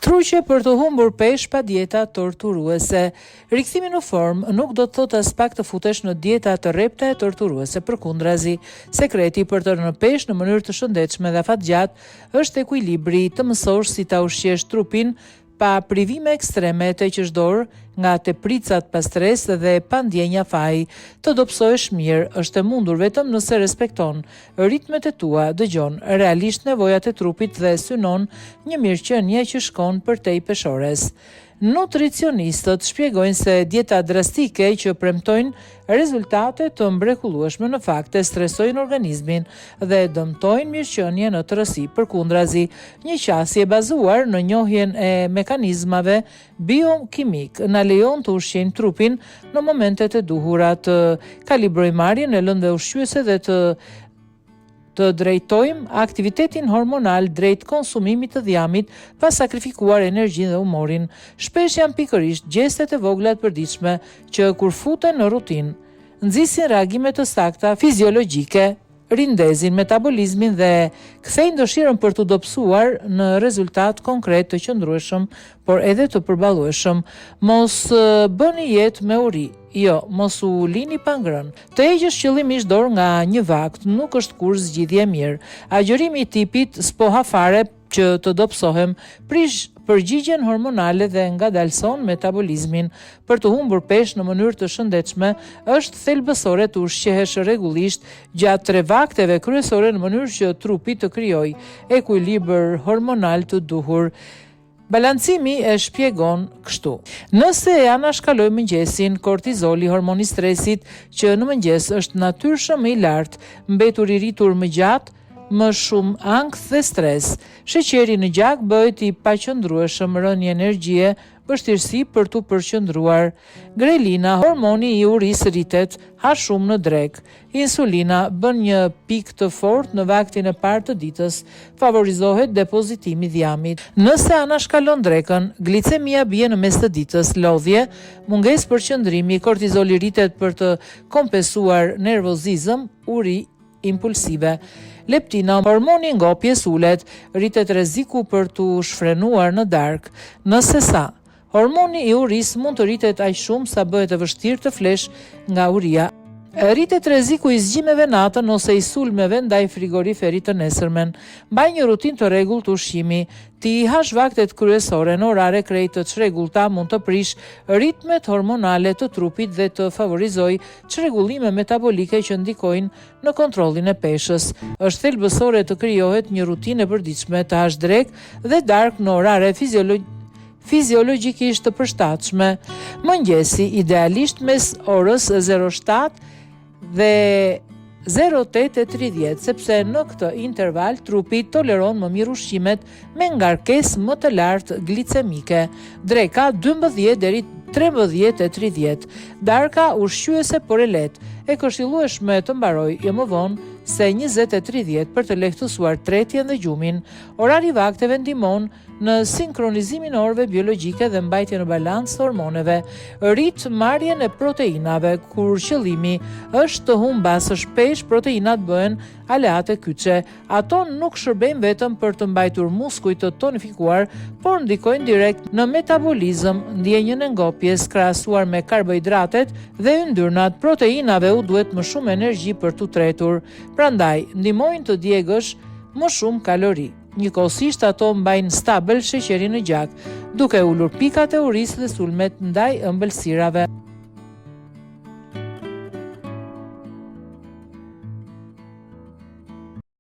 Truqe për të humbur peshë pa dieta torturuese. Rikthimi në formë nuk do të thotë as pak të futesh në dieta të rrepta e torturuese, përkundrazi. Sekreti për të rënë peshë në mënyrë të shëndetshme dhe afatgjatë është ekuilibri, të mësosh si ta ushqesh trupin pa privime ekstreme të qëshdor, nga tepricat pa stres dhe pa ndjenja faji. Të dobësohesh mirë është e mundur vetëm nëse respekton ritmet e tua, dëgjon realisht nevojat e trupit dhe synon një mirëqenie që shkon përtej peshores. Nutricionistët shpjegojnë se dieta drastike që premtojnë rezultate të mrekullueshme në fakt e stresojnë organizmin dhe dëmtojnë mirëqenien në tërësi. Përkundrazi, një qasje bazuar në njohjen e mekanizmave biokimik na lejon të ushqejmë trupin në momentet e duhura, të kalibrojmë marrjen e lëndëve ushqyese dhe të drejtojmë aktivitetin hormonal drejt konsumimit të dhjamit pa sakrifikuar energjinë dhe humorin. Shpesh janë pikërisht gjestet e vogla të përditshme që kur futen në rutinë, nxisin reagime të sakta fiziologjike, rindezin metabolizmin dhe kthejnë dëshirën për të dobësuar në rezultat konkret të qëndrueshëm, por edhe të përballueshëm. Mos bëni jetë me uri. Jo, mos u lini pa ngrënë. Të heqësh qëllimisht dorë nga një vakt nuk është kur zgjidhje e mirë. Agjërimi i tipit s'po ha fare që të dobësohem, prish përgjigjen hormonale dhe ngadalson metabolizmin. Për të humbur peshë në mënyrë të shëndetshme, është thelbësore të ushqehesh rregullisht gjatë 3 vakteve kryesore në mënyrë që trupi të krijojë ekuilibër hormonal të duhur. Balancimi e shpjegon kështu. Nëse e anashkaloj mëngjesin, kortizoli, hormoni i stresit, që në mëngjes është natyrshëm i lartë, mbetur i rritur më gjatë, më shumë ankth dhe stres. Sheqeri në gjak bëhet i paqëndrueshëm, rënje energjie, vështirësi për tu përqëndruar. Grelina, hormoni i urisë rritet, ha shumë në drek. Insulina bën një pikë të fortë në vaktin e parë të ditës, favorizohet depozitimi i dhjamit. Nëse anashkalon drekën, glicemia bie në mes të ditës, lodhje, mungesë përqëndrimi, kortizoli rritet për të kompensuar nervozizëm, uri impulsive. Leptina, hormoni ngopjes ulet, rritet rreziku për të shfrenuar në darkë. Nëse sa, hormoni i urisë mund të rritet aq shumë sa bëhet e vështirë të flesh nga uria. Rritet rreziku i zgjimeve natën ose i sulmeve ndaj frigoriferit të nesërmen. Mbaj një rutinë të rregullt të ushqimi. Ti i hash vaktet kryesore në orare krejt të çrregullta mund të prish ritmet hormonale të trupit dhe të favorizoj çrregullime metabolike që ndikojnë në kontrollin e peshës. Është thelbësore të krijohet një rutinë e përditshme të hash drek dhe darkë në orare fiziologjikisht të përshtatshme. Mëngjesi idealisht mes orës 07 dhe 08:30, sepse në këtë interval trupi toleron më mirë ushqimet me ngarkesë më të lartë glicemike. Dreka 12 deri 13:30. Darka ushqyese por e lehtë. E këshillueshme të mbaroj jo më vonë se 20:30 për të lehtësuar tretjen dhe gjumin. Orari i vakteve ndihmon në sinkronizimin e orëve biologjike dhe mbajtjen në balancë të hormoneve. Rrit marrjen e proteinave, kur qëllimi është të humbasësh peshë, proteinat bëhen aleate kyçe. Ato nuk shërbejnë vetëm për të mbajtur muskujt të tonifikuar, por ndikojnë direkt në metabolizëm, ndjenjën e ngopjes krahasuar me karbohidratet dhe yndyrnat. Proteinave u duhet më shumë energji për t'u tretur, prandaj ndihmojnë të djegësh më shumë kalori. Njëkohësisht ato mbajnë stabil sheqerin në gjak, duke ulur pikat e urisë dhe sulmet ndaj ëmbëlsirave.